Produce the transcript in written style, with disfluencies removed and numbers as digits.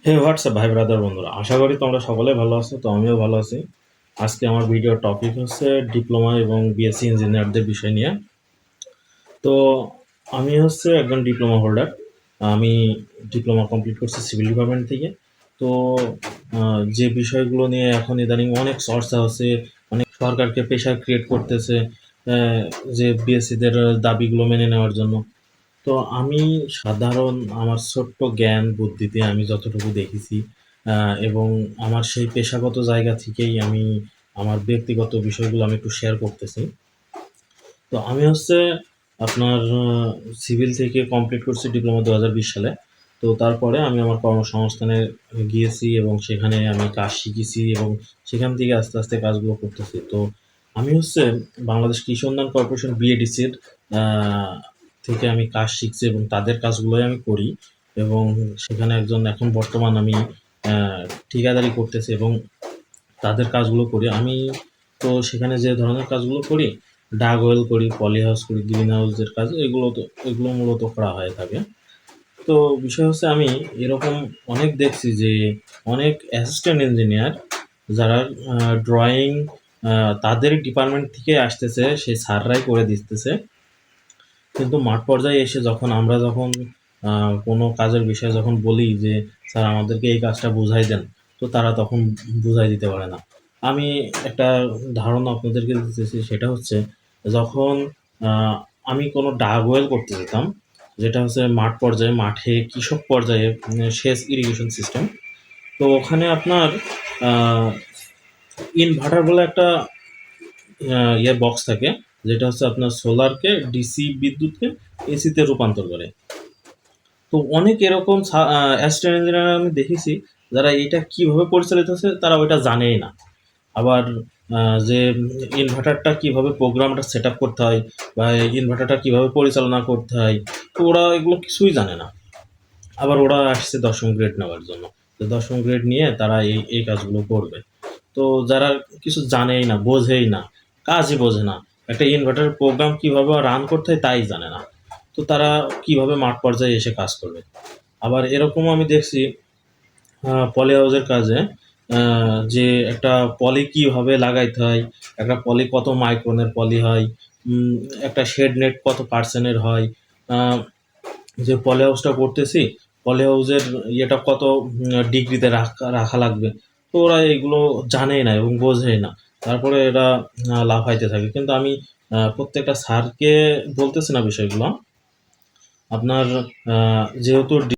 হে WhatsApp ভাই brother বন্ধুরা, আশা করি তোমরা সকলে ভালো আছো। তো আমিও ভালো আছি। আজকে আমার ভিডিওর টপিক হচ্ছে ডিপ্লোমা এবং বিএসসি ইঞ্জিনিয়ারদের বিষয় নিয়ে। তো আমি হচ্ছে একজন ডিপ্লোমা হোল্ডার। আমি ডিপ্লোমা কমপ্লিট করছি সিভিল ডিপার্টমেন্ট থেকে। তো যে বিষয়গুলো নিয়ে এখন ইদানিং অনেক চর্চা হচ্ছে, অনেক সরকারকে প্রেশার ক্রিয়েট করতেছে যে বিএসসিদের দাবিগুলো মেনে নেওয়ার জন্য। তো আমি সাধারণ আমার ছোট্ট জ্ঞান বুদ্ধিতে আমি যতটুকু দেখেছি এবং আমার সেই পেশাগত জায়গা থেকেই আমি আমার ব্যক্তিগত বিষয়গুলো আমি একটু শেয়ার করতেছি। তো আমি হচ্ছে আপনার সিভিল থেকে কমপ্লিট করছি ডিপ্লোমা 2020 সালে। তো তারপরে আমি আমার কর্মসংস্থানে গিয়েছি এবং সেখানে আমি কাজ শিখেছি এবং সেখান থেকে আস্তে আস্তে কাজগুলো করতেছি। তো আমি হচ্ছে বাংলাদেশ কৃষি উন্নয়ন কর্পোরেশন বিএডিসির থেকে আমি কাজ শিখছি এবং তাদের কাজগুলোই আমি করি এবং সেখানে একজন এখন বর্তমান আমি ঠিকাদারি করতেছি এবং তাদের কাজগুলো করি আমি। তো সেখানে যে ধরনের কাজগুলো করি, ডাগ ওয়েল করি, পলি হাউস করি, গ্রিন হাউসের কাজ, এগুলো মূলত করা হয়ে থাকে। তো বিষয় হচ্ছে আমি এরকম অনেক দেখছি যে অনেক অ্যাসিস্ট্যান্ট ইঞ্জিনিয়ার যারা ড্রয়িং তাদের ডিপার্টমেন্ট থেকে আসতেছে, সেই স্যাররাই করে দিতেছে। কিন্তু মাঠ পর্যায়ে এসে যখন কোনো কাজের বিষয়ে যখন বলি যে স্যার আমাদেরকে এই কাজটা বুঝাই দেন, তো তারা তখন বুঝাই দিতে পারে না। আমি একটা ধারণা আপনাদেরকে দিতেছি, সেটা হচ্ছে যখন আমি কোনো ডাগ ওয়েল করতে যেতাম, যেটা হচ্ছে মাঠ পর্যায়ে, মাঠে কৃষক পর্যায়ে সেচ ইরিগেশন সিস্টেম। তো ওখানে আপনার ইনভার্টার বলে একটা বক্স থাকে, যেটা হচ্ছে আপনার সোলারকে ডিসি বিদ্যুৎকে এসিতে রূপান্তর করে। তো অনেক এরকম অ্যাসিস্ট্যান্ট ইঞ্জিনিয়ার আমি দেখেছি যারা এটা কিভাবে পরিচালিত হচ্ছে তারা ওইটা জানেই না। আবার যে ইনভার্টারটা কিভাবে প্রোগ্রামটা সেট আপ করতে হয় বা ইনভার্টারটা কিভাবে পরিচালনা করতে হয়, তো ওরা এগুলো কিছুই জানে না। আবার ওরা আসছে 10ম গ্রেড নেওয়ার জন্য। তো 10ম গ্রেড নিয়ে তারা এই কাজগুলো করবে। তো যারা কিছু জানেই না, বোঝেই না, কাজই বোঝে না, একটা ইনভার্টার প্রোগ্রাম কিভাবে রান করতে হয় তাই জানে না, তো তারা কিভাবে মাঠ পর্যায়ে এসে কাজ করবে? আবার এরকমও আমি দেখছি পলি হাউসের কাজে যে একটা পলি কিভাবে লাগাইতে হয়, একটা পলি কত মাইক্রনের পলি হয়, উম, একটা শেড নেট কত পার্সেন্টের হয়, আহ, যে পলি হাউসটা করতেছি, পলি হাউসের ইয়েটা কত ডিগ্রিতে রাখা রাখা লাগবে। তো ওরা এগুলো জানেই না এবং বোঝেই না। তারপরে এরা লাফাইতে থাকে। কিন্তু আমি প্রত্যেকটা স্যারকে বলতেছি না বিষয়গুলো। আপনার যেহেতু